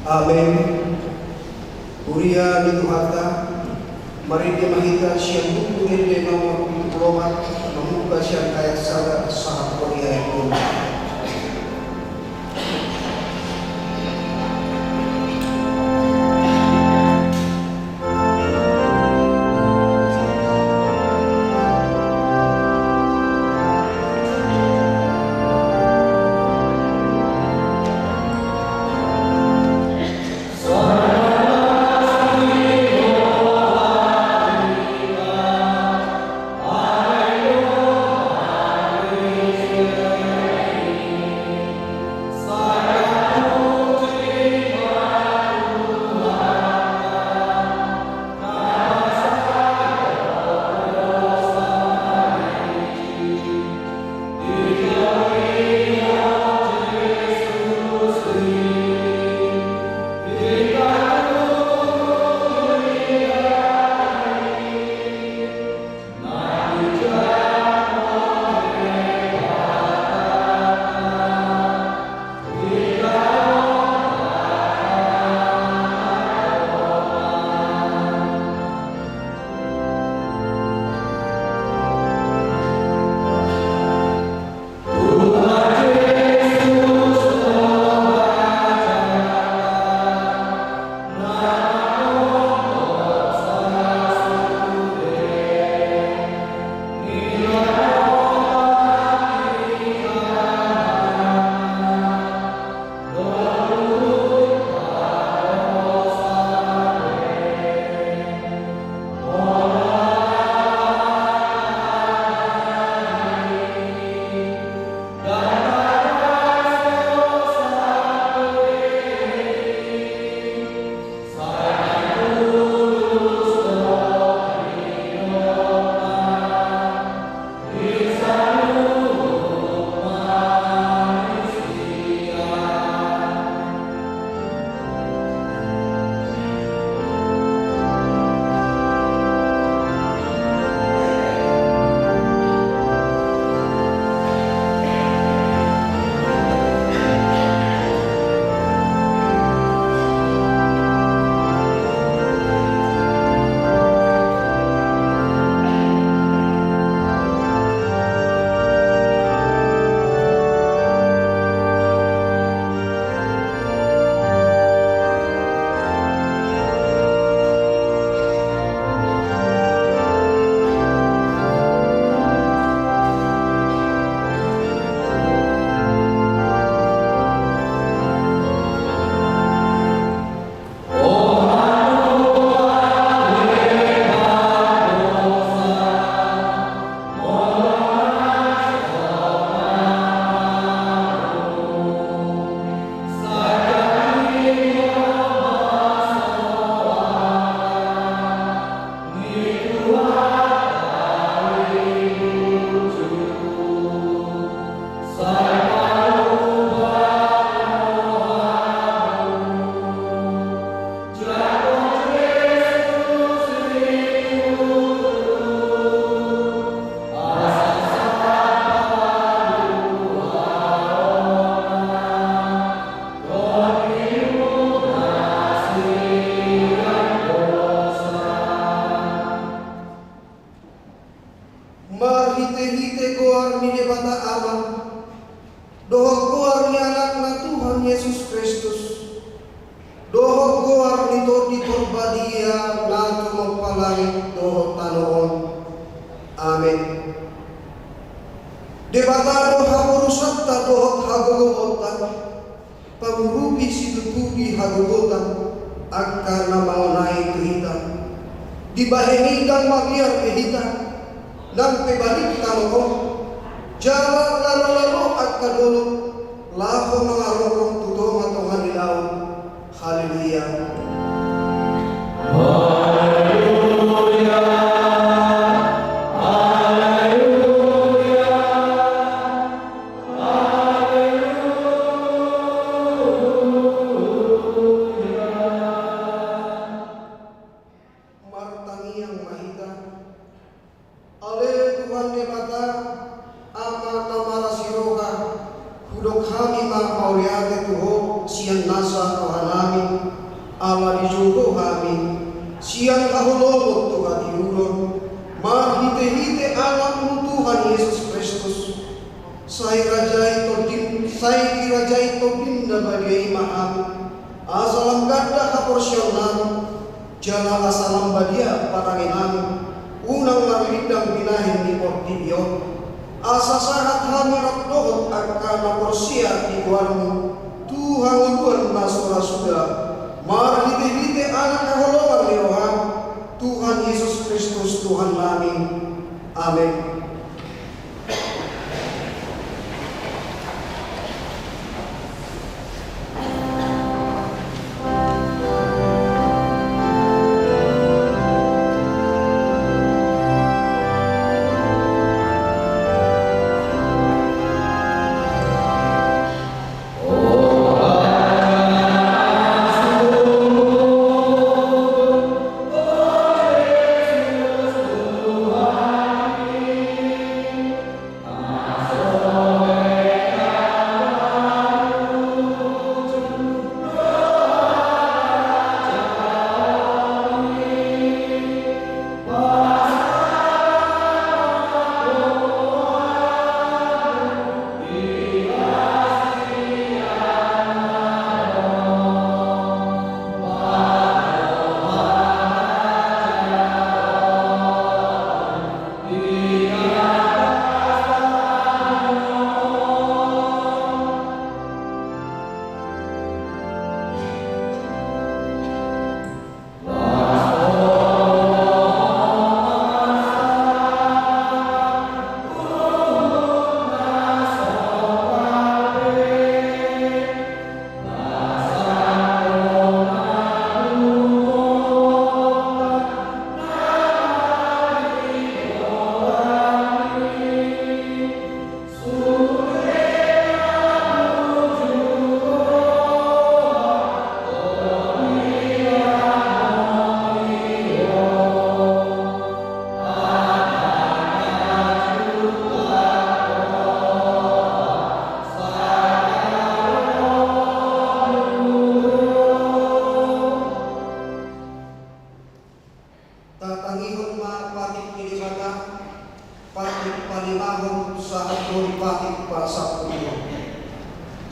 Amen. Kuria ni Tuhata, mari dia mahita siyang tutunin dia nomor diplomat, membuka siyang kaya sahabat sahab kuria itu. Marhite-hite goar ni debata Allah, dohok goar ni anak na Tuhan Yesus Kristus, dohok goar ni to di korbadia na tumagpalangit dohok tanoon. Amen. Debata dohak urusat ta dohok hagogotan, pamurubi si tutubi hagogotan, akan na maunay tuhita, di bahenigang magyar behita, nang pebalik tamo jalan lalu-lalu at kadulog lako mga rorong tutong at hanilaw. Haleluya. Haleluya. Haleluya. Haleluya. Martangi ang mahita. Ale Tuhan debata ama tamara siroga hudok kami ma mauriate Tuhan Tuhan Yesus Kristus. Sai dirajai to binda bagi maham. Asalam gada haporsional. Jala asalam badia paranginan. Unang narilidang binahin ni Portibio. Asa sahat hamirat dohot akana porsia di kuarmu. Tuhan luar nasura suda. Marhite-hite anak kaholongan ni rohan. Tuhan Yesus Kristus Tuhan kami. Amin.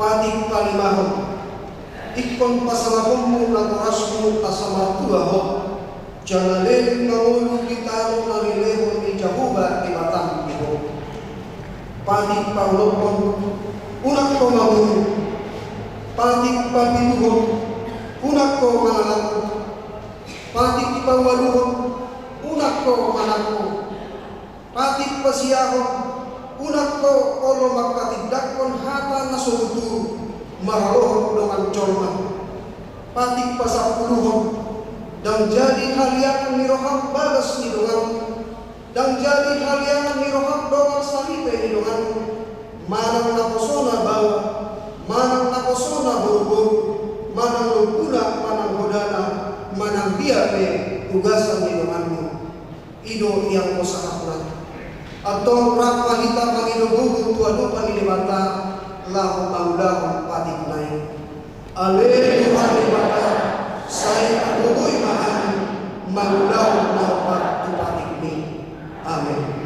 Patik palimahon ikon pasalapommu latorasmu asamartuaho janalin mangulu kitaro nalilehon ni Jahuba di batang iho. Patik paulopon unak ko mangulu, patik papiluhon unak ko manalaku, patik pawaluhon unak ko manakku, patik pasiyahon unak ko olo makatidakon hata nasurutu maralohon dengan colman. Patik pasapuluhon dan jadi halian nirohak bagas nidongan dan jadi halian nirohak doang salipe nidongan. Manang naposona bawa, manang naposona buru-buru, manang luguna, manang hodana, manang biape tugasan nidonganmu. Ido yang kosahaplan atau rapa hita pangidogugu tuadu panilibata lahu maulahu patik naik. Aleluya libata saya agugui mahan maulahu naupat tu patik ni. Amin.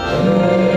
Amen.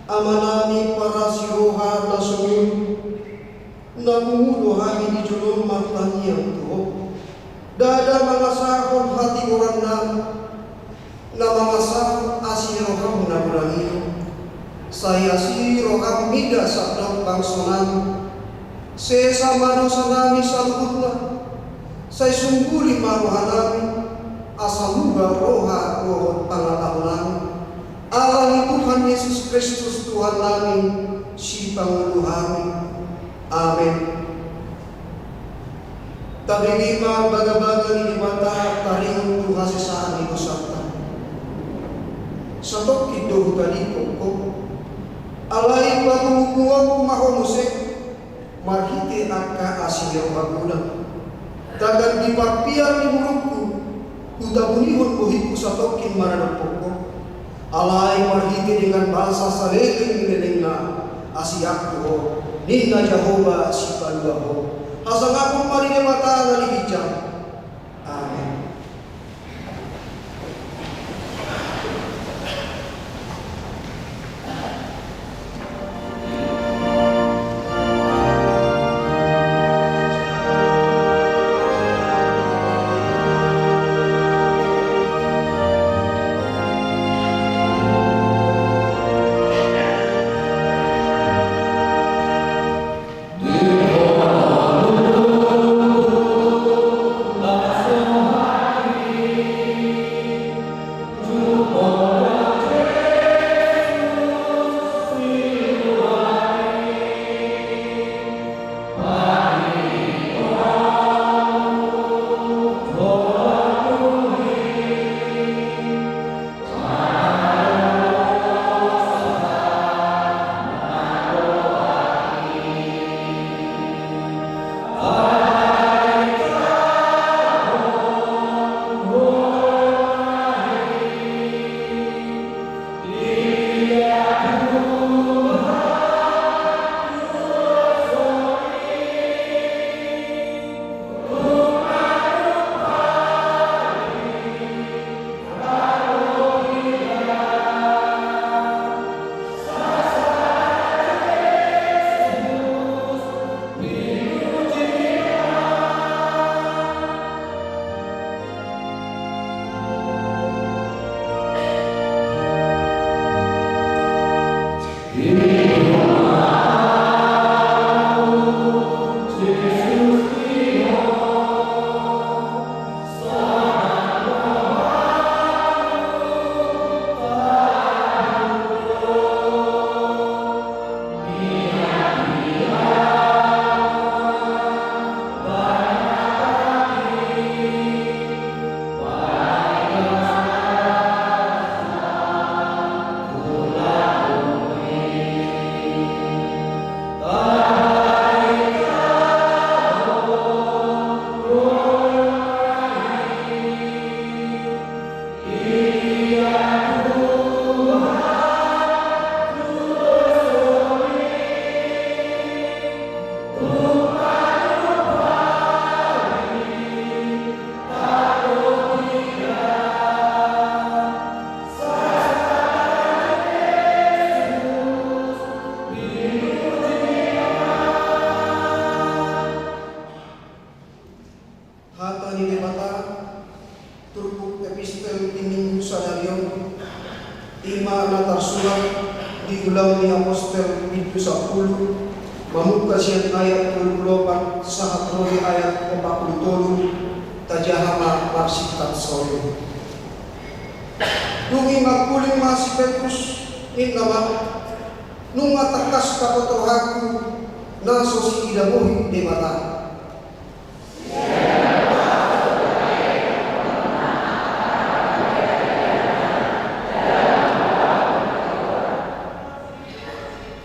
amanami para siroha na sungun, namungulo kami di julong matanyang tuho. Dada mga sahon hati orang na mga sahon asiroham na burangino. Saya siroham mida sa dok bangsonan. Sesama dosa nami sa lubut na. Saya sungguli maruhan nami. Asamuga roha rohot pangatahunan. Allah Tuhan Yesus Kristus Tuhan namin, si Panguluhan. Amen. Tabingi baga-baga ni mata taring Tuhan sesaan ito sabta. Satok ito tadi pokok. Alay pagumukuang kumahonusek, marhite akka asiyang magulang. Tagan di parpiar ni murungku, kutabunihon buhit ko satokin maranang pokok. Alay marhite dengan bahasa saleleng nileling na asiyak ko, ninna Jehovah si Paluaho. Hasang akong marine mata na libijang. Amen. Ima na tersurat di ulang ni Apostel itu 10 Mamuka siang ayat 28 sahat roli ayat 47 tajahama marsikat sore. Dungi magkuling masih Petrus nama nung matakas kapotohaku naso si idamuhi di mata.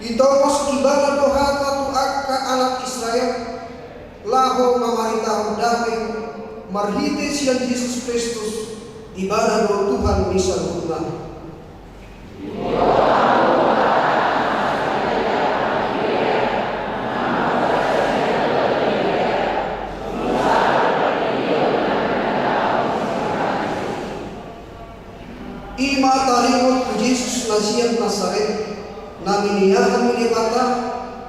Itomos ibala doha tatu akka anak Israel laho mamarintah damai marhite siang Yesus Kristus ibala do Tuhan misal Tuhan. Ima tarimot ku Yesus Nasihat Nazaret naminiahan mini bata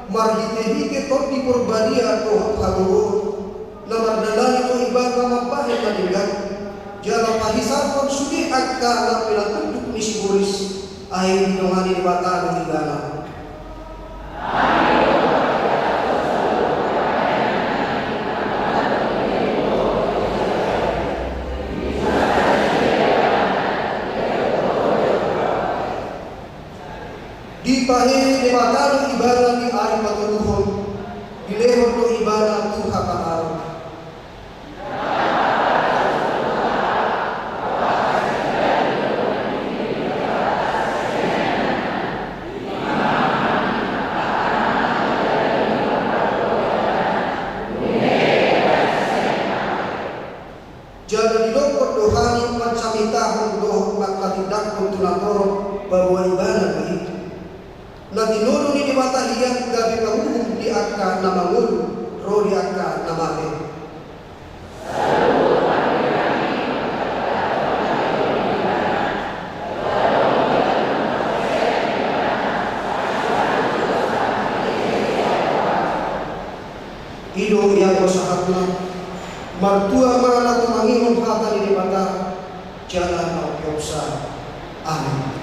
marhite-hite tot di purbadia to haluhur namardalani to ibata mapahe maninggan jala pahisapon sudi akka na pinatunduk ni Siguris ay dinungani ni bata ng tigana. Di pahe ni bata ng ibana ni ari patuluhon dilehon to ibana tuha kaaraw. Jala dilokot dohani pancamitahon dohok makatidak kung tunatorok bahwa ibana baik. Na tinulo ni bata hiyang gabi panguhong di akka na mangul ro di akka na mate. Ido yang sahatna martua mana tumangingon hata ni bata jalan au piausa. Amin.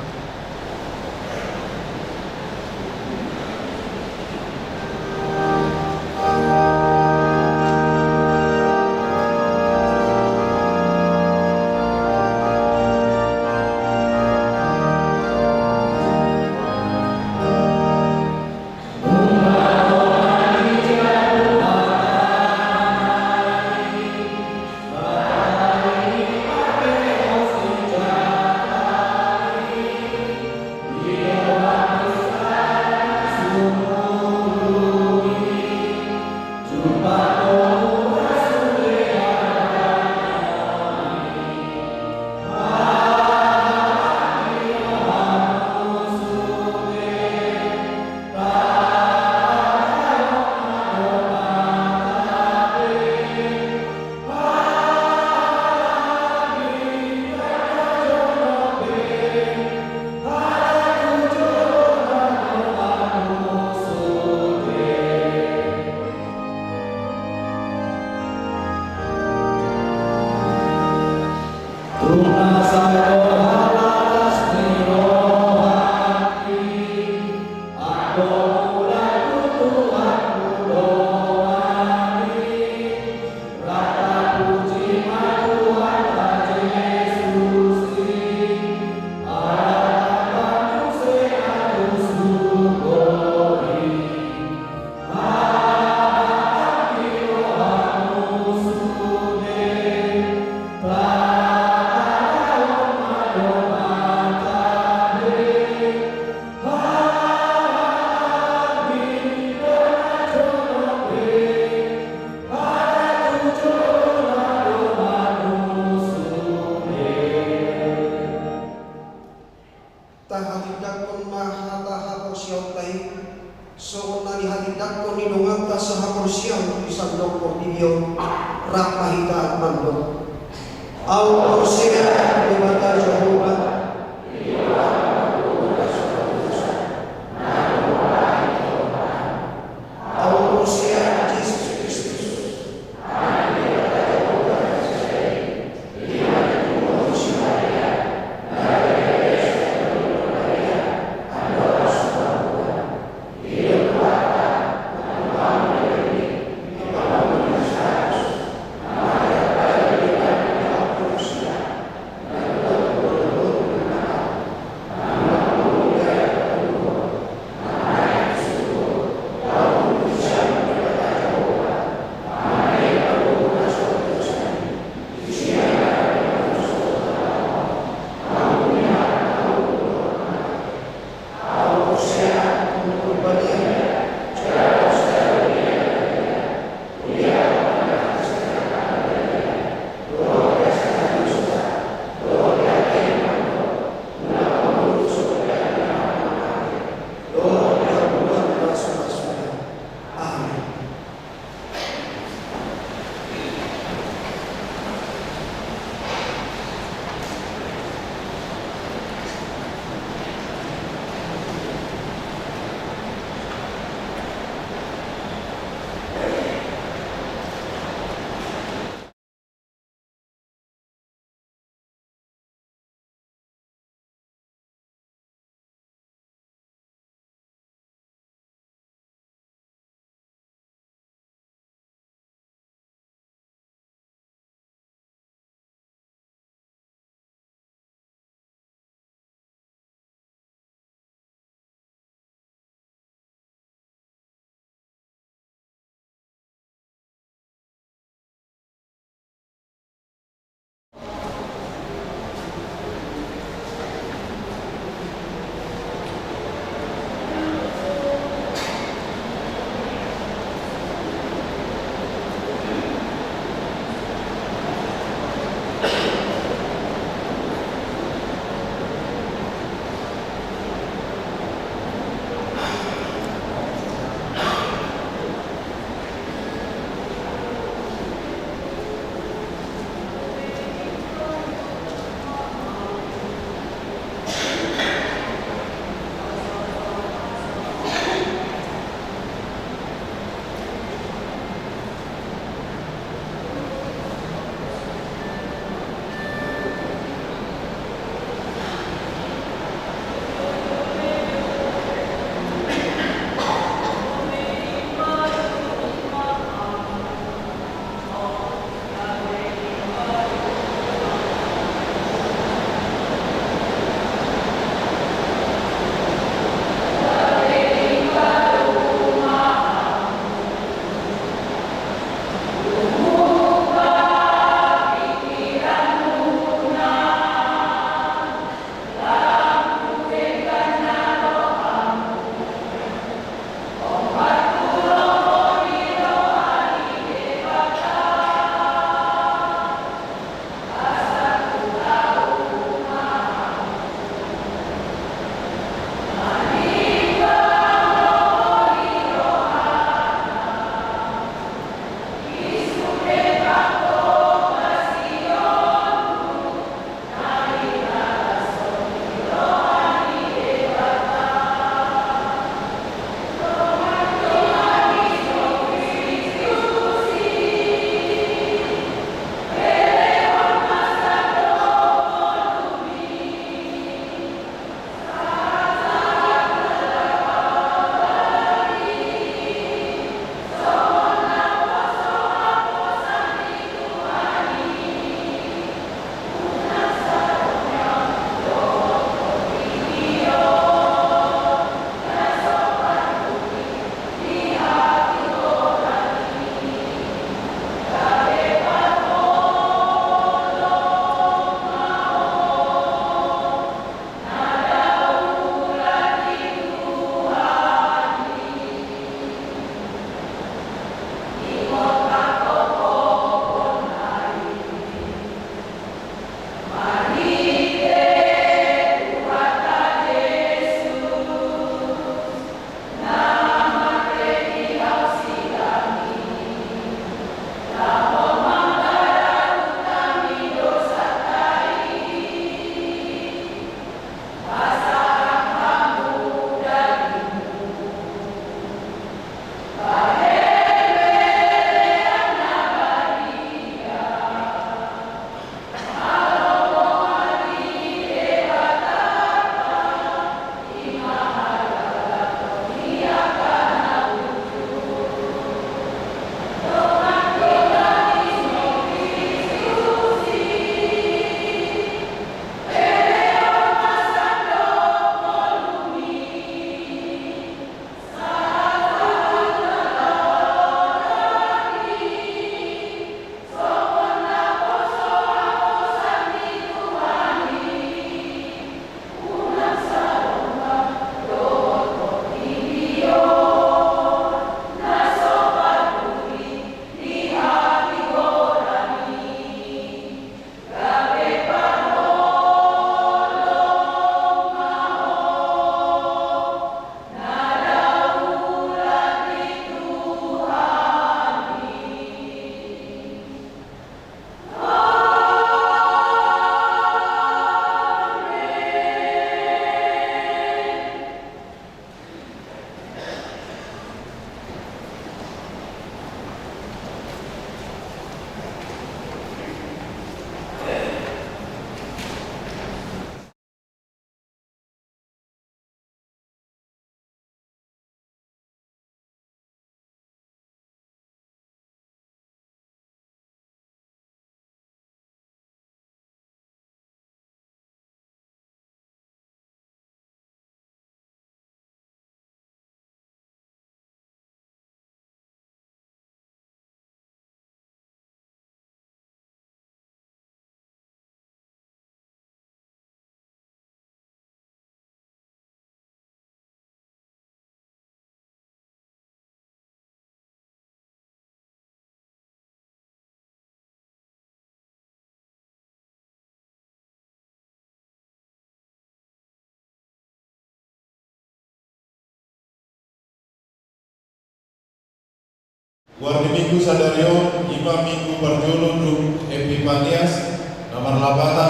Guardi Minggu Sadario, Imam Minggu Barjolo Dum Epipanias, Namar Labata,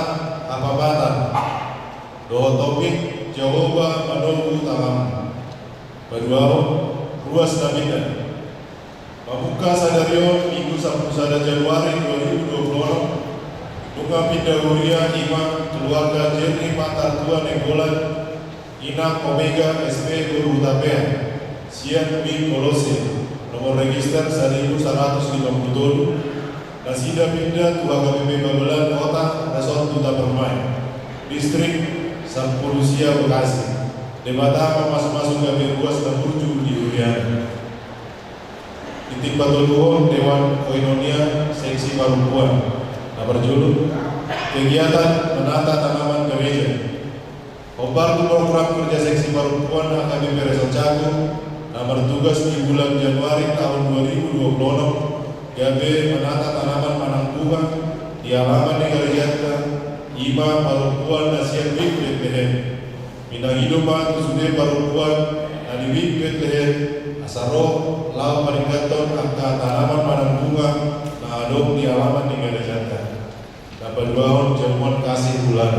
Apabatan, Doa Topik, Jehovah Menunggu Talam, Baduao, Ruas Nabida, Pamuka Sadario, Minggu 1 Januari 2020, Duka Pindah Huria Imam Keluarga Jerry Patar Tua Negolan, Inang Omega SP Guru Tapea, Sian Wing Kolose, nomor register 1157, Nasida Pindah Tua KPP Babelan Kota Resort Duta Permai, Distrik Sampulusia Bekasi, Debatama masuk-masuk kami ruas terburju di Urian. Titik Batuluhon Dewan Koinonia Seksi Parumpuan, Nomor Julu, kegiatan menata tanaman gereja. Obar program kerja Seksi Parumpuan AKBP Resort Cagung, nomor tugas di bulan Januari tahun 2026, GB menata tanaman manang bunga di halaman Negara Ima Parumpuan Nasihat Wik Bethlehem. Minang hidupan Sude Parumpuan Nani Wik Bethlehem, Asaro Lau Paringgaton angka tanaman manang bunga na adong di halaman Negara Dapat duaon jamuan kasih bulan.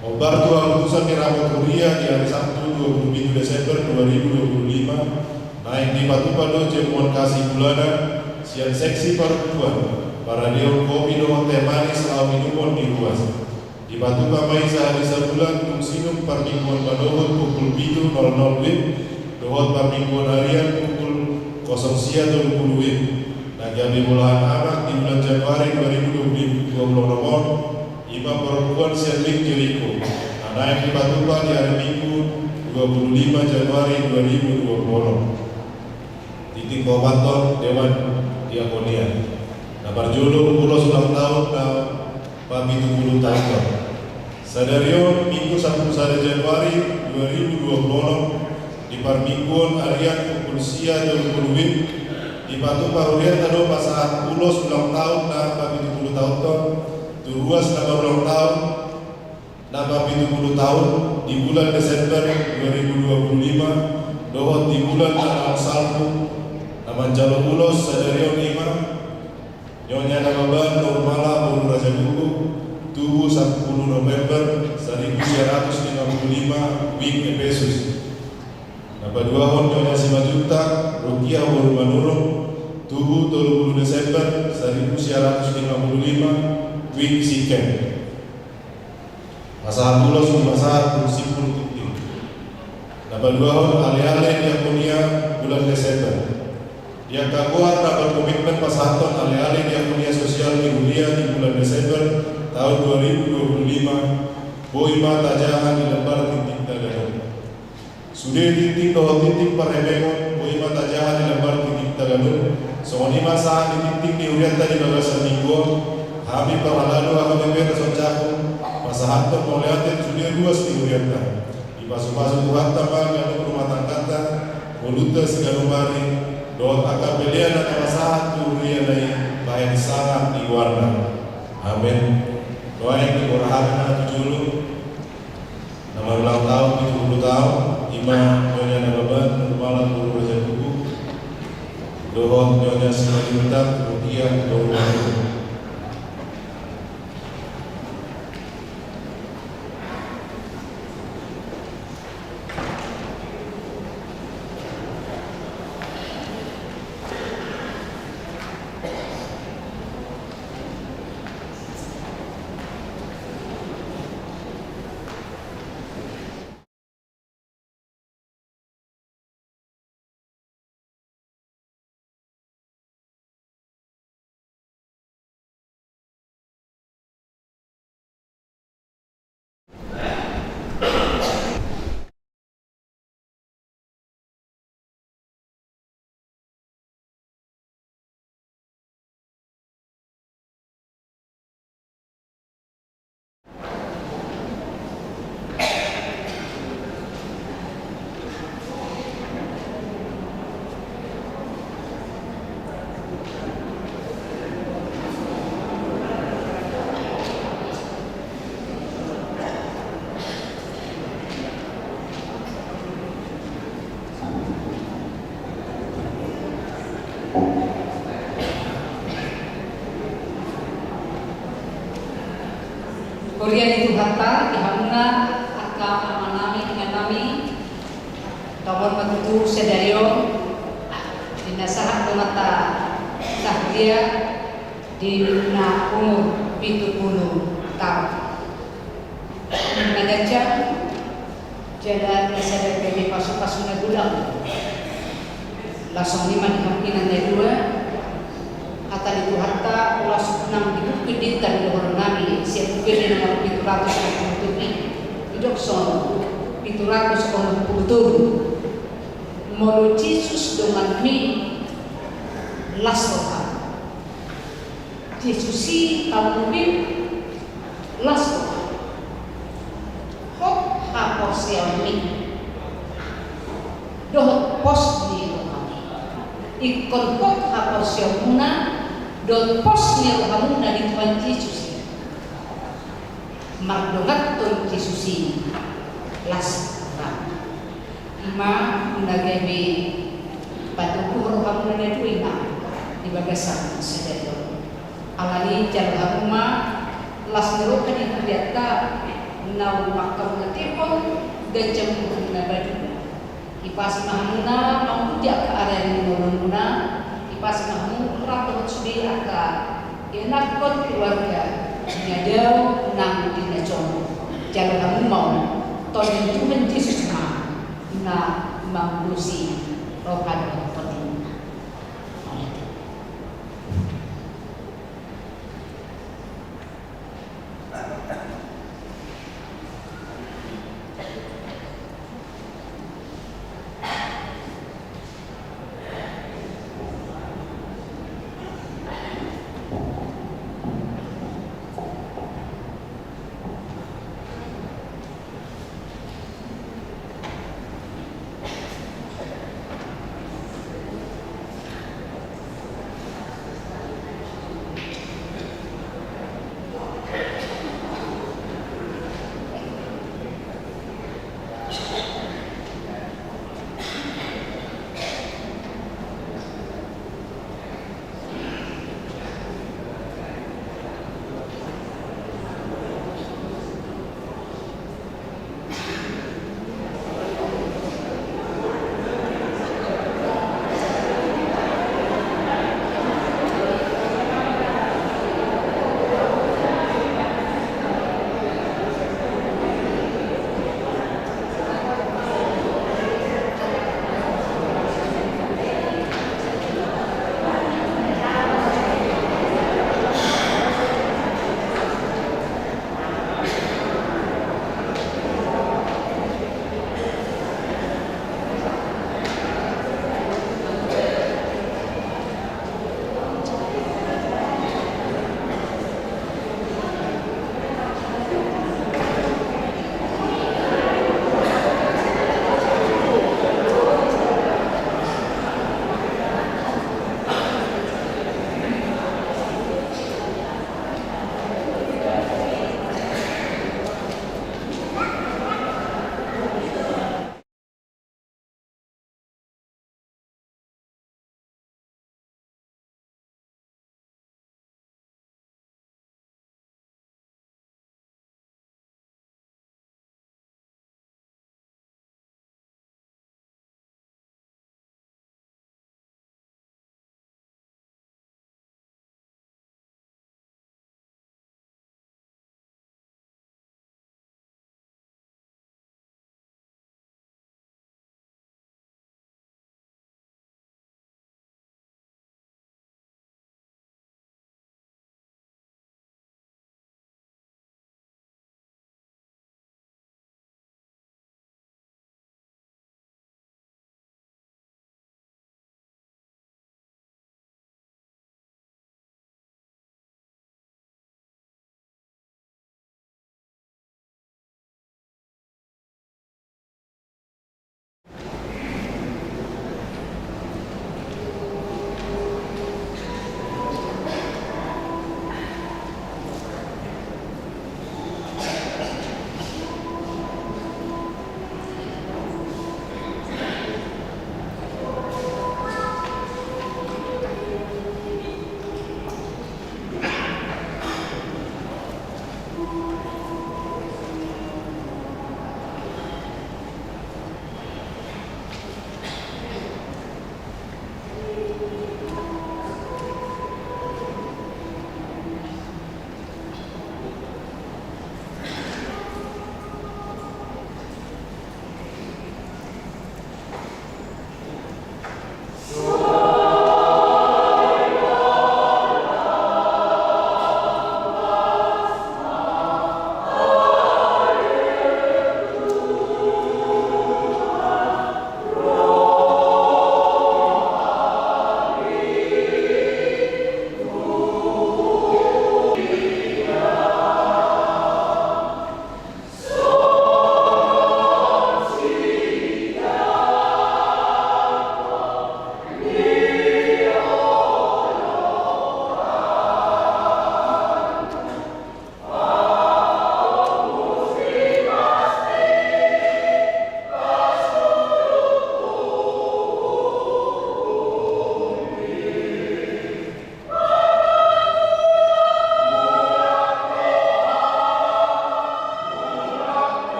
Obar tua putusan dirawat kuliah di hari Sabtu 27 Desember 2025 naik di Batu Pado jamuan kasih bulanan siang seksi perempuan para dewan kopi doang teh manis lau minumon di ruas di Batu Kamai sehari sebulan untuk sinum permingguan padohon pukul 7.00 WIB dohon permingguan harian pukul 0 sia 20 WIB. Nagabi bulahan anak di bulan Januari 2020 nomor Imam Perempuan Serling Jericho naik di Batuba di hari Minggu 25 Januari 2020. Titik Bobaton Dewan Diakonia Nabar Jolo Pulau ulang tahun na Pami 70 tahun. Sadario Minggu 1 Januari 2020 di Parmingguan Arian pukul sia 20 WIB di Batu Parurian tado pasahat ulos ulang tahun na Pami 70 tahun Turuas nama ulang tahun nama 70 tahun di bulan Desember 2025 dohot di bulan Anak Salku nama Jalo Ulos Sadarion Imam Nyonya Namaban Nurmala Bulu Raja Buku Tubuh 10 November 1955 Wing Epesus Nama 2 Hon Nyonya Simajuta Rukiah Bulu Manurung Tubuh 30 Desember 1955 Wing Siken Masa Bulos di masa Sipul Tuti Nama 2 Hon Ale-ale Diakonia bulan Desember yang kakuat dapat komitmen pasaton ale-ale Diakonia Sosial di Hulia di bulan Desember tahun 2025 Boi mata jahan di lembar titik Tagalog Sudah titik doh titik Parhebengon Boi mata jahan di lembar titik Tagalog Soni masa di titik di Urian tadi bagasan minggu Kami perlalu akan member Resort pasahan termoleatin sudah luas di Urian di pasu-pasu Tuhan tambah kalau rumah tangga Voluta segala mari doa akan belian atau pasahan Urian dari baik sangat di warna. Amin. Doa yang dikurahkan 70 nama ulang tahun 70 tahun Imam Nyonya Nababan Malam Guru Raja Buku doa Nyonya Simajuta Rukiah Doa hatta dihamna aka amanami dengan nami tawon matutu sedayo dinasahat mata sahdia di na umur 70 tahun. Mengajar jalan kesadaran kami pasu-pasu na gulang lasong lima dihampinan na dua kata itu hatta ulas enam dibukidin dan dohor nami siap bukidin nomor 700 hidup son 700 molo Jesus dengan mi lasoha Jesusi kalubin lasoha hok hapos yang mi dohot pos di ikon hok hapos yang muna dot pos ni rohamuna di Tuhan Yesus magdohat ton Yesusi las ima nagabi patuku rohamuna na duina di bagasan sedero alani jalhamuma las nero kan yang terbiata nau makam natipon gajam na badu ipas mahamuna pangkuja ke area ni nolonguna ipas mahamu rapat sudi aka enak kot keluarga nyadau nang dinacon jalur kamu mau ton Tuhan Yesus na manggusi rokan penting.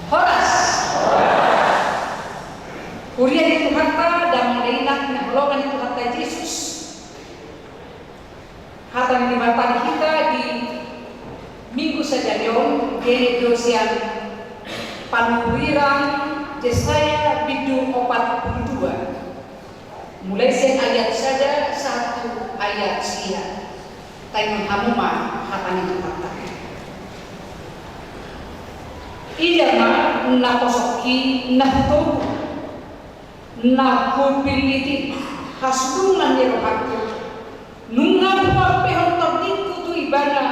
Horas. Kuria itu harta dan menainak nahologan itu harta Yesus. Harta yang dimatani kita di minggu saja leon kene dosian panuwiran Yesaya bidu 42. Mulai sen ayat saja 1 ayat sia. Taimon hamuma harta itu harta. Ijama na kosoki na to na kupiliti hasdungan ni rohakku nunga pape hontodinku tu ibana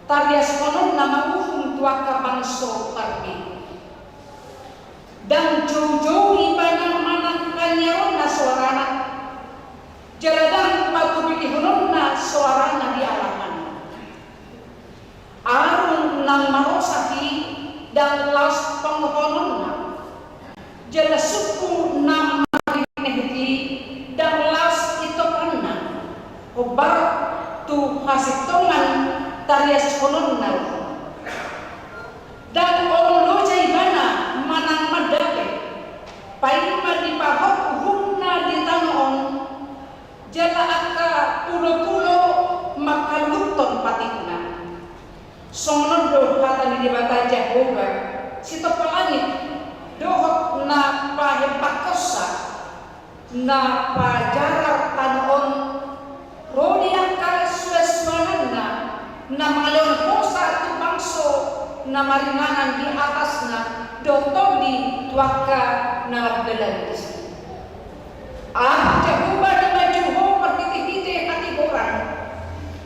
tarias konon nama uhum tuaka bangso tarbi dan jauh-jauh ibana manang kanyaron na suarana jaladang patu pilihon na suarana di alaman arun nang marosaki dan las penghonon jelas suku nama ini dan las itu karena obar tu hasitongan tarias konon dan orang loja ibana manang madake paima di pahok humna di tanon jala aka pulo-pulo makaluton patikna sonon do kata di bata Jehovah sito palangit dohok na pahe pakosa na pajarar tanon rodiaka sueswanana na malon posa tu bangso na maringanan di atasna dotodi tuaka na belandis. Jahuba di majuho martiti-titi hati orang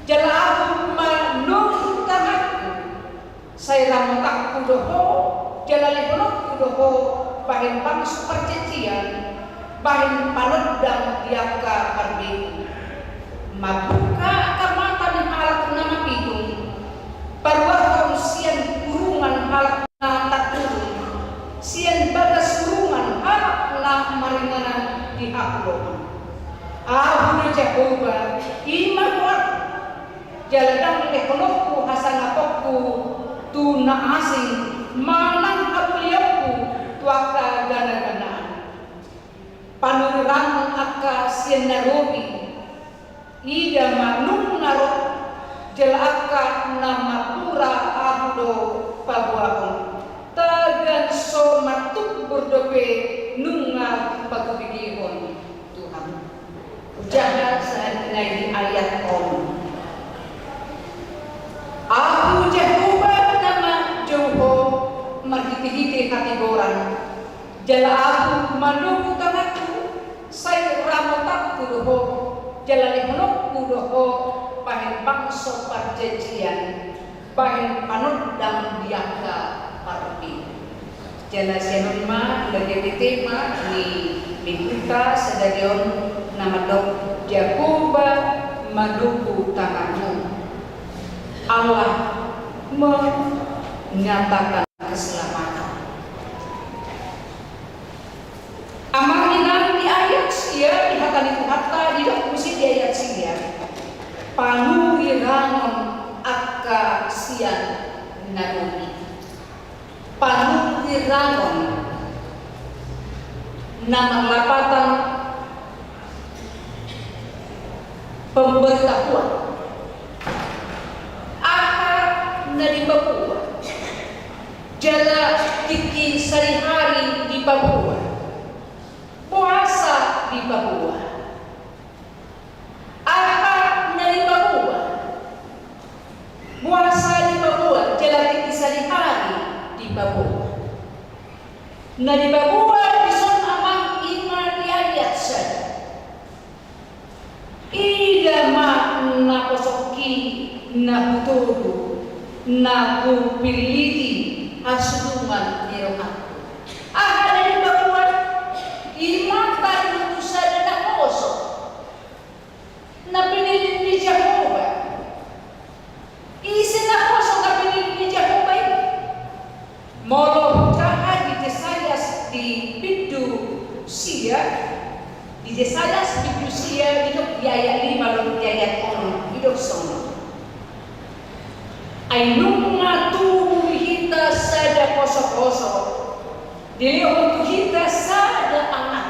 jala aku manung tanganku saya ramotak kudoho jala libonok kudoho bahin bangso percician bahin palodang diaka parbeku mabuka kamata ni halak nama pidung parwakon sian kurungan halak na taturun sian bagas kurungan halak na maringanan di haklo ahu Jehovah ima kuat jaladang ekonokku hasanapokku tu na asing manang abuliyokku tuaka gana-gana panurang akka sian narobi ida manung narok jelaka nama pura abdo pabuakon tagan so matuk berdope nunga pagubigihon Tuhan jahat saat di ayat om aku Jehovah nama Joho marhiti-hiti katigoran jala aku manunggu tanganku saya ramotak kudoho jala limunok kudoho pahin bangso perjanjian pahin panut dan diaka parti jala senoma lagi tema ni dibuka sedarion nama dok Jehovah manunggu tanganmu Allah menyatakan keselamatan. Amanginan di ayat sia di hatan itu hatta di dokusi di ayat sia panurirangon akka sian nanuni panurirangon nama lapatan pemberitahuan dari Papua jala tiki sehari-hari di Papua puasa di Papua ahad dari Papua puasa di Papua jala tiki sehari-hari di Papua nah di Papua bison amang iman di ayat saja ida ma na posoki na hutudu na kupiliti asulungan ni rohaku. Ada di Papua imatan utusan na koso na pinili ni Jehovah. Isin na koso na pinili ni Jehovah itu. Molo jahat di Desayas di Pintu Sia di Desayas Pintu Sia hidup di ayat 5 lalu di ayat 6 hidup sono. Ay nunga tubuh kita sada koso-koso dilihat kita sada anak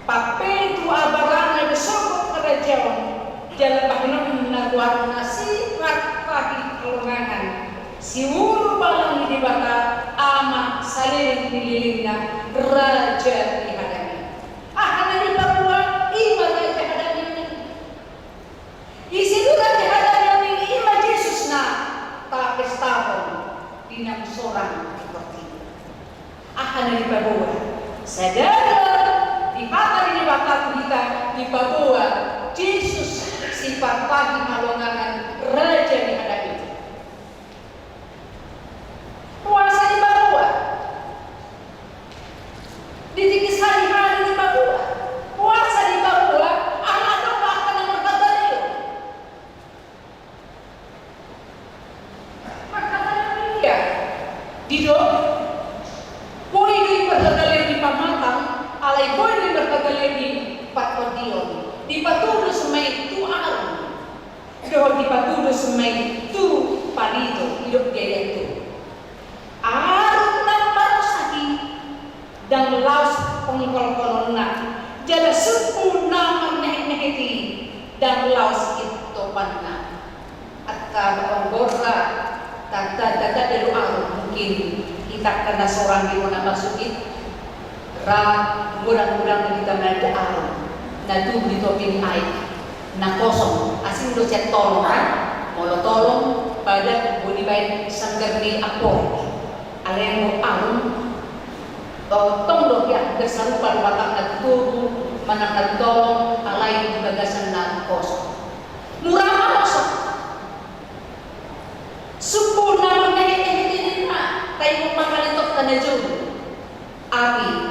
papetu abarana besokot kerajaan jalan bahinom naguar nasi pagi kelongangan si ulu balang di bata ama saling dililingnya raja dihadapi karena di Papua ima raja hadapi isi raja hadapi ima Yesus na tapes tahun dinam seorang seperti akan dari Papua saudara di mata di mata kita di Papua Yesus sifat pagi malongangan raja dihadapi puasa di Papua ditikis hari-hari di Papua puasa di Papua anak-anak akan berkata-kata Dido, boy di berkali di Pamatang, alay boy di berkali di Patodion, di Patudo semai tu arum, doh di Patudo semai tu palito, hidup dia itu. Arum dan barosaki dan laos pengkol-kolona, jala suku nama neheti dan laos itu panna, atka penggora. Tata dari arum mungkin kita kena seorang di mana masukin Ra murang-murang kita mereka alam na tu di topin air na kosong asin do chat tolong kan molo tolong pada buni baik sanggar ni apo alemo alum tong do ya bersaru pada batang na tubuh manang na tolong alai bagasan na kosong murah kosong supo na magkahit-kahit na tayo makalitok ka na dyan api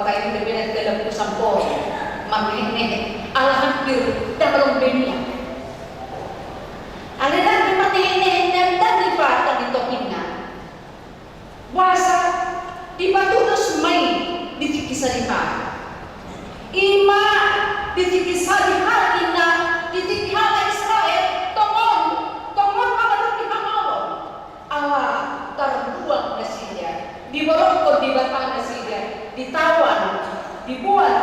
tayo berbeda dalam kusampor mamine ala hampir dalam dunia ada lagi matine dan di bata di topina wasa di batudos mai di tikisariha ima di tikisariha ina di tikhala Israel tomon mabalok di pangawon ala terbuang nasinya diborongkod di batang nasida, ditawan, dibuat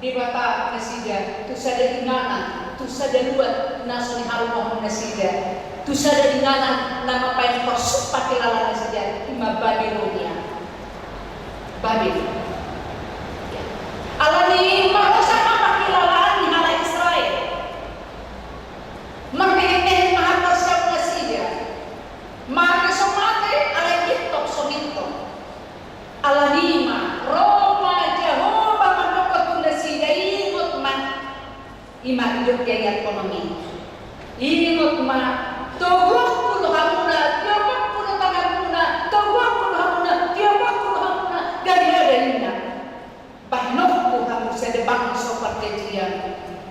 di batang nasida, tu sada dinganan, tu sada luat nasoni harumohon nasida, tu sada dinganan nama pain persuk pakilala nasida, ima Babilonia. Babil. Alani mahosa pakilalaan ni hala Israel. Merkeheh maha persiap nasida. Maka somate ala tiktok sominto alanima Roma Jehovah mandokot tunda sida ingot man ima hidup gaya ekonomi ingot man togok kulo hamuna tiobak kulo tangamuna togok kulo hamuna tiobak kulo hamuna dari ada inna bahnok ku hamu sedebang seperti dia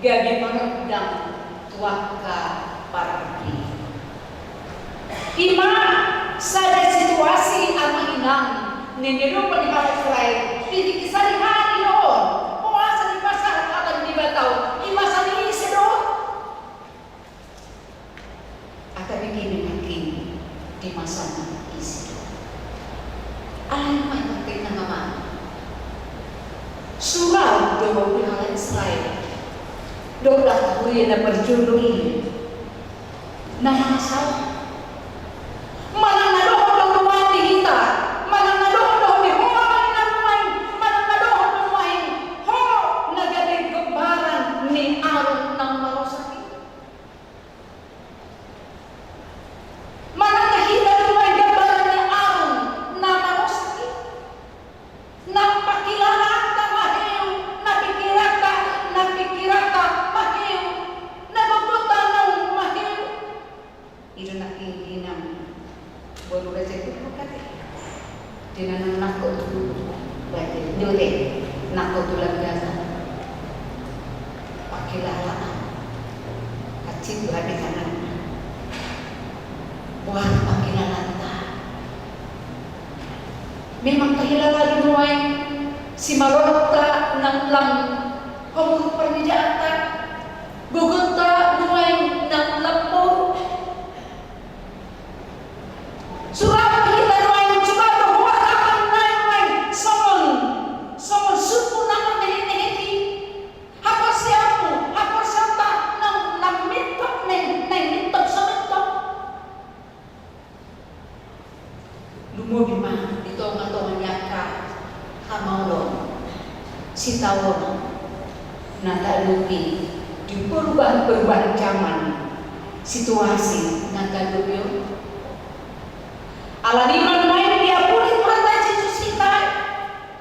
gabi manodang tuaka pargi ima sada situasi ama inang nenero panihara Israel di kisah hari yon puasa di pasar akan dibatau ima sani sedo akan bikin makin di masa isi alam mai makin nama surau do panihara Israel do dah kuliah na berjodoh ini nama salah manang nadohon daw lumayan di hita manang nadohon daw di huwaman na lumayan manang nadohon daw lumayan ho nagaling kebaran ni Aaron ng marosaki manang nahita lumayan kebaran ni Aaron na marosaki nang pakilala mahiw napikirata mahiw nababutan ng mahiw ito nakikinang baru baca itu kata dengan nakut baca jule nakut tulang gaza pakai lalaan kacil habis kanan buat pakai lalanta memang kehilangan dunia si marota nang lang humur pernijaata gugunta dunia nang lampur surah kita doain surah doa akan naik somon suku nama neheti apa siapa nang mitok neng mitok sementok lumo bima ditong nyaka hamaulo sitawon nata lupi di perubahan zaman situasi nata lupi alaniman main dia pulih mata Yesus kita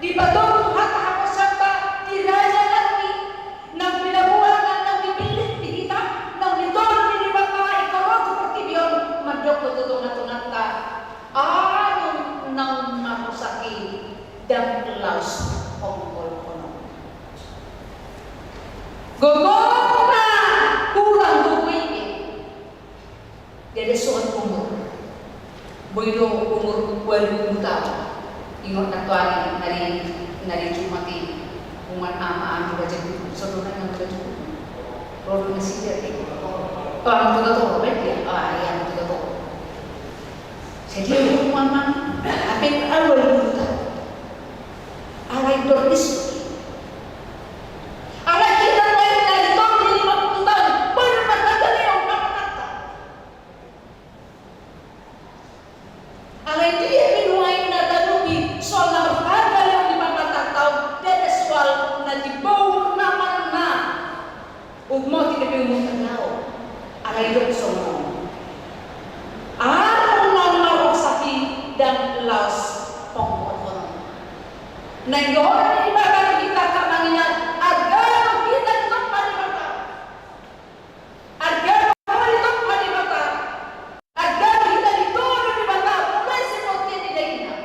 di batong hata apa sata di raja lagi nang pinabuhan nang dipilih di kita nang ditolong di bata ikarot seperti bion madok tutungan-tungan ayun nang marusaki dan laus ongkol kono gogona kurang buku ini dia suatu umur boyo umur 2000 tahun ingat natuari nari Jumati umat ama baca buku saudara yang baca buku rodo nasi jadi orang tua tu baik dia yang tua tu jadi umat mana apa yang awal kita alai doris alai kita dari tahun 50 tahun bermata yang alai dia minuai nada lubi soal harga yang dipakai ilmu terlalu alai dok somo arung non marok sapi dan laos pokok nenggor ini bakal kita kamanginan agar kita tetap pada mata agar kita pada mata agar kita diturun di mata mulai seperti ini dahina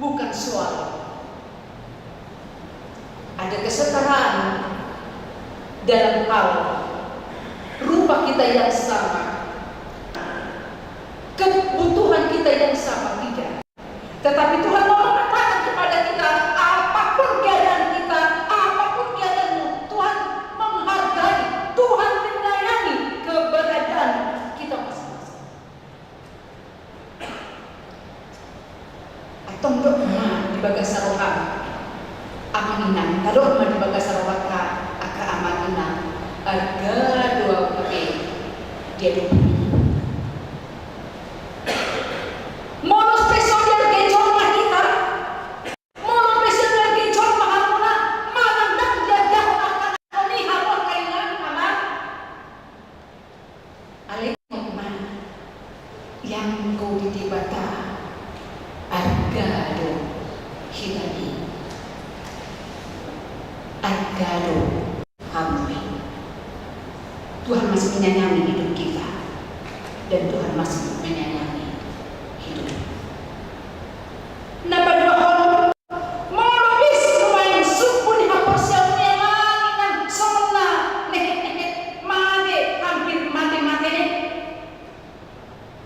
bukan suara ada kesetaraan dalam hal rupa kita yang sama, kebutuhan kita yang sama tidak. Tetapi Tuhan mau mengatakan kepada kita, apapun keadaan kita, apapun keadaanmu, Tuhan menghargai, Tuhan menyayangi keberadaan kita masing-masing. Atau untuk di bagasa rohan, amaninan, kalau di bagasa rohan aka amaninan, ada dua kali dia dulu. Monos presiden gejol kita, monos presiden gejol mahamuna, manandang jaga akan kami hapon kainan aman. Alih mana yang kau ditibata, argado hitani, argado hamui. Tuhan masih menyayangi hidup kita dan Tuhan masih menyayangi hidup. Napa dua orang mau lebih lumayan suku di hampir yang langinan somna nehet mati hampir mati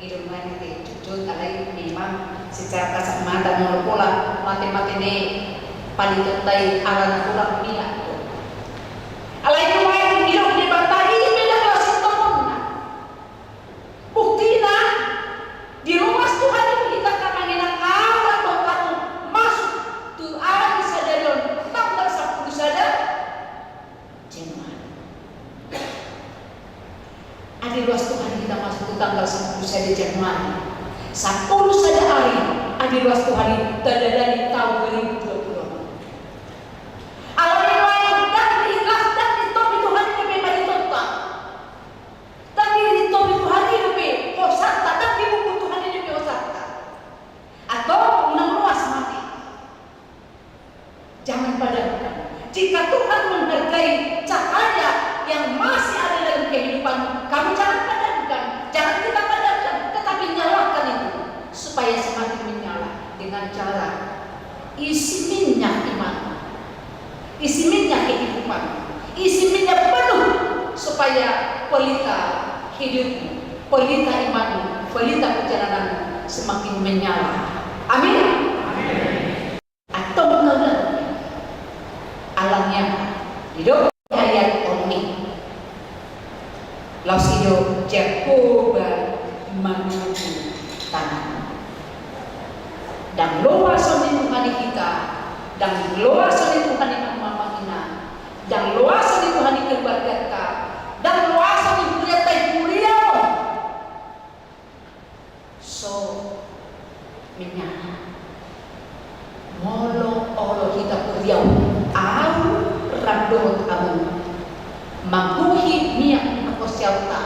hidup mana ke jujur alai memang secara kasat mata mau pola mati nih paling tertai ala kurang minat alai lumayan hidup di batai di rumah Tuhan itu kita kamanginan Allah bahwa kamu masuk tu ada sadarion tanggal 10 saja Januari. Ada luas Tuhan kita masuk tu tanggal 10 saja Januari. 10 saja hari ada luas Tuhan itu dari tahun 2020. Allah yang lain dan ikhlas dan ditopi Tuhan itu memang ditentang. Tapi ditopi Tuhan itu kosata dan dibuku atau meluas mati. Jangan padamkan. Jika Tuhan menghargai cahaya yang masih ada dalam kehidupan, kamu jangan padamkan, jangan kita padamkan, tetapi nyalakan itu supaya semakin menyala dengan cara isi minyak iman, isi minyak kehidupan, isi minyak penuh supaya pelita hidupmu, pelita imanmu, pelita perjalananmu semakin menyala. Amin. Atau mengenal alamnya hidup ayat ini. Laus hidup Jehovah menuju tanah. Dan loa soni Tuhan kita, dan loa soni Tuhan yang mama kita, dan loa soni Tuhan yang keluarga kita, dan loa soni mulia mulia. So menyala molo olo kita kuriau au randot amu maguhi miak ako siyauta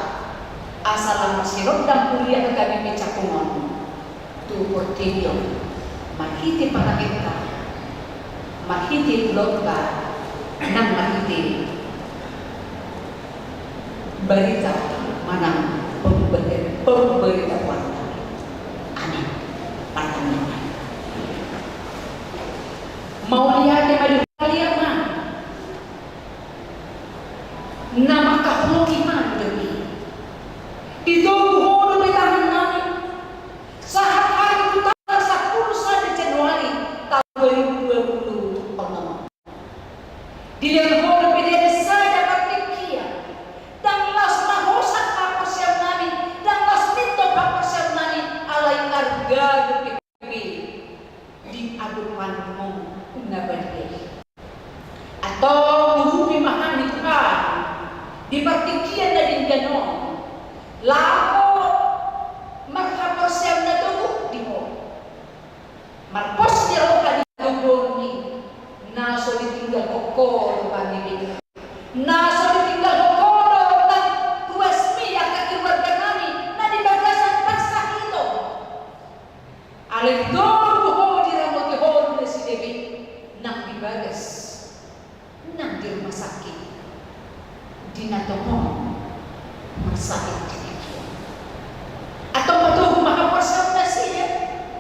asalam sirot dan kuliah kami mecakungon tu portillo mahiti para kita mahiti lotba nang mahiti berita manang pemberita warta aneh pertanyaan mau lihat yang ada kalian mah nama kahlo iman demi itu buhon bertahan nani saat hari itu tanggal 10 Januari tahun 2020 dilihat buhon beda saja praktik kia dan las mahosan apa siap nami dan las pintu apa Alek dogo ho di ramo ke ho na si Dewi nang dibagas nang di rumah sakit di natongo masakit dito. Atau betul makapasal na siya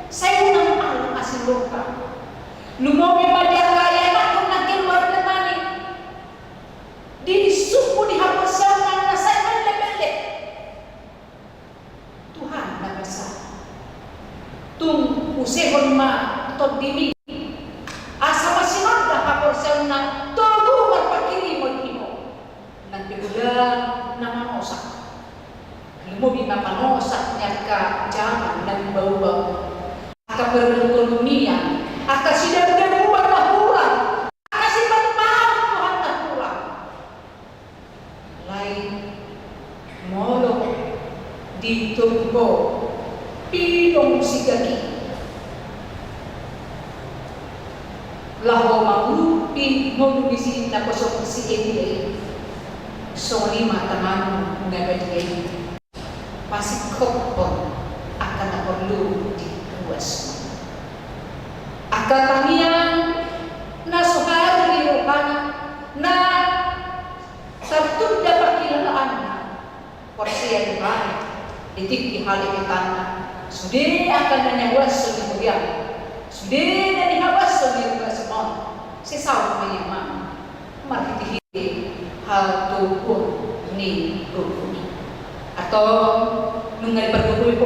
saya unang alam asin lupa lumogi pada kaya na kung nagkiluar na mani di suku di hapasal na saya mele-mele Tuhan nabasa tung usihon ma tot dimi asa masinod na hapasal na todo magpakirimod imo nagbibulang na manosak lumubi mapanosak niya ka jaman ng bau-bau aka perekonomian aka sidang daruan na kurang aka sipat-pat Tuhan na kurang lain molo dito ko pinong sigagi laho malupi mabubisi na pasok si Emile sorry mataman nga bagay pasikot po akan na perlu dipuas akan tamiang na suhari di rupana na tertunda perkilaan na porsiya di bani itik di halikitan na sudah akan nanyawas sa limuyan sudah nanihawas sa limuyan semua sisaw mayamang maritihi hal tukun ni guguni atau nungal bergugui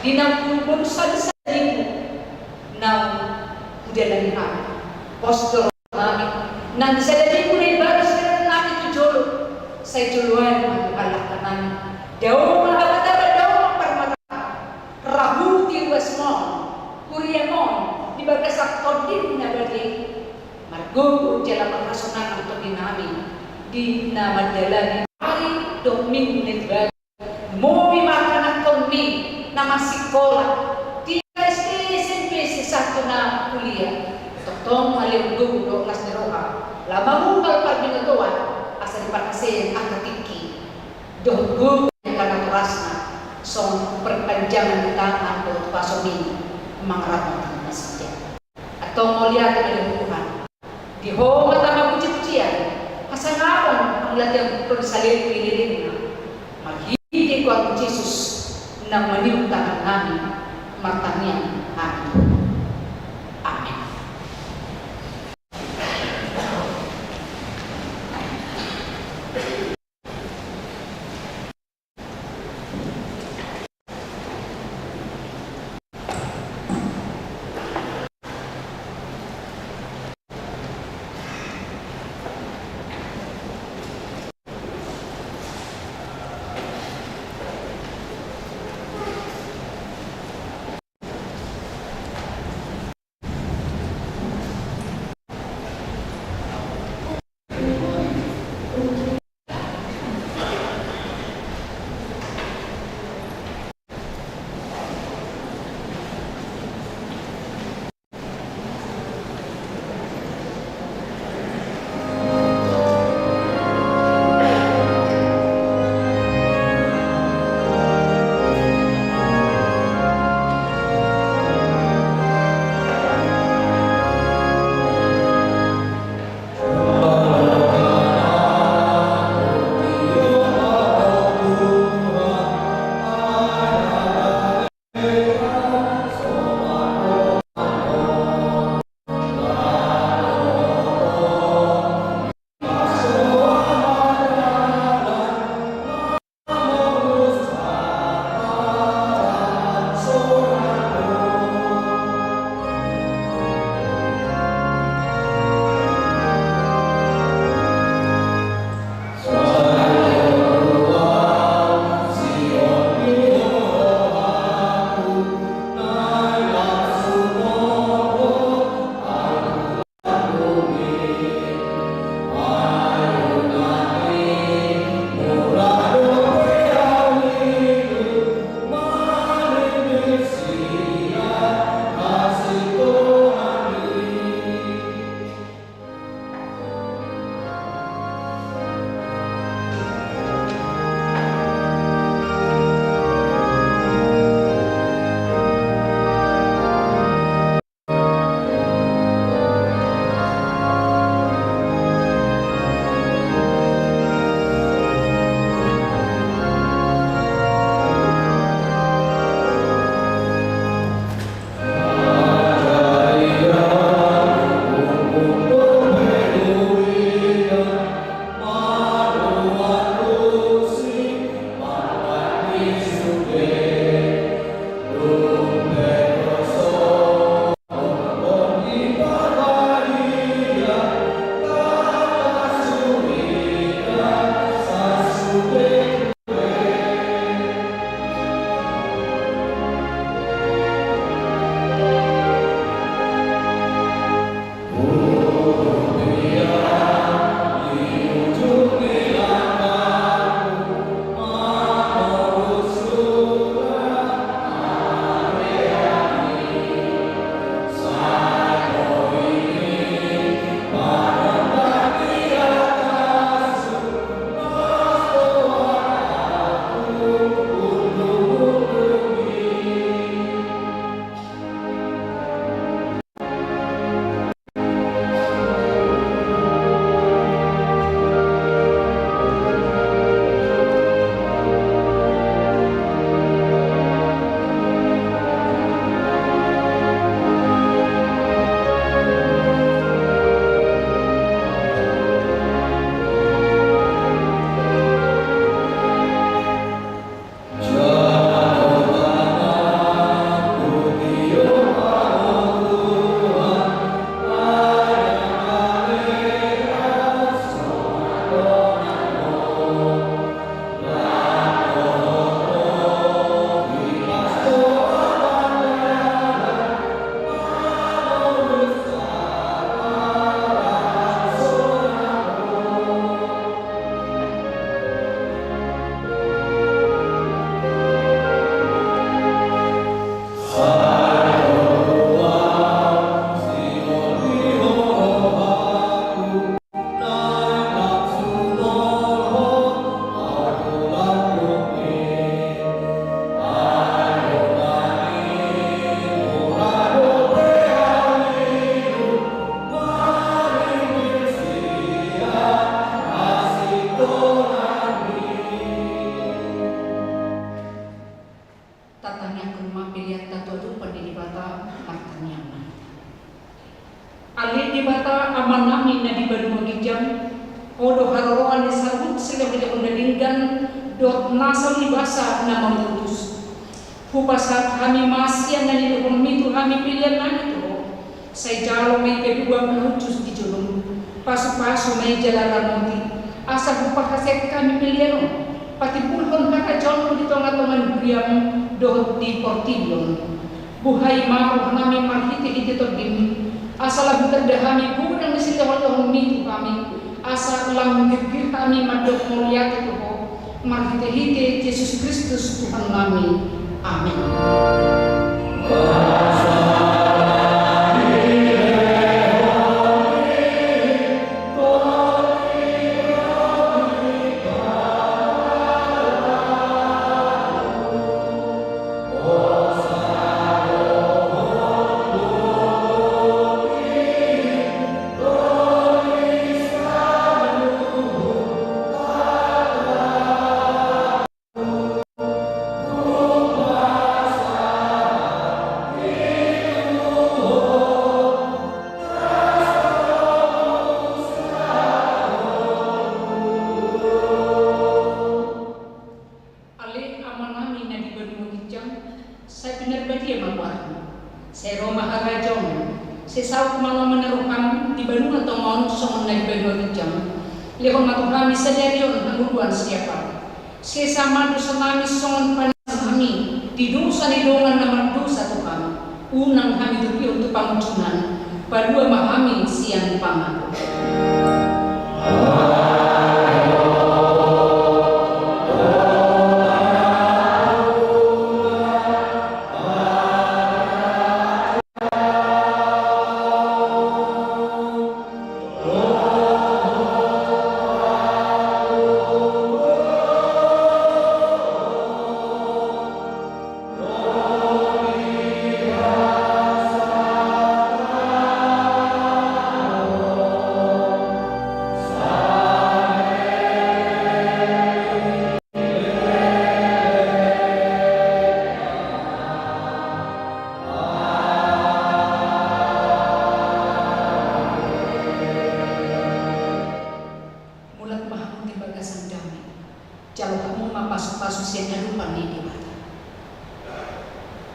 di nang sa limu nang udah nanihan postur namin nang sa limu na ibaras na namin itu jolo sa juluan mag-alak ka namin daw mahabata daw magparmata rabu kiwas mo kuriamon di bagasak todin na bali margo jala magkasunan ang todin namin di na madala hari domin nitbag mo bimakan ang mi na masikola tiga SMP satu na kuliah totong maliw dugo kelas neroha lama mungkal parbinatuan asa dipakasin akatiki dogo karena terasna song perpanjangan tangan do pasomin mangrapot na saja atau mau lihat ada bukuhan di ho mata puji-pujian kasangapon ang latang pagsalin piliin na maghihiti ko ang Jesus nang maniuntangan namin matanya amin. Amin. di bata aman nami na di banua gijam odo haroroan ni sabut sila kita undadinggan dot nasa libasa na mamutus hupasat kami masih na nilukong mitu kami pilihan na nito say jalo may kedua menutus di julung pasu-pasu may jalaran monti asa hupakaset kami pilihan pati pulhon kaka jalo di tonga-tongan briam dot di portilon buhay mau kami marhiti-hiti tordin asa lagu terdahami budang disita walahong mitu kami asa lang gigir kami madok mulyati ko marhiti-hiti Yesus Kristus Tuhan kami. Amin. Lehon matu kami sedarion hanguduan siapa sesama dosa kami songon panas kami di dosa di dongan nama dosa tu kami unang kami tupi untuk pamujunan padua mahami siang paman.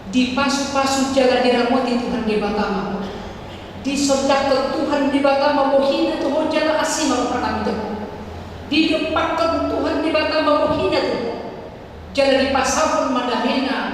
Di pasu-pasu jalan diramoti Tuhan di batama di sodako Tuhan di batama mohina tuh jalan asim mau pernah menjauh di depakan Tuhan di batama mohina tuh jalan di pasapun madamena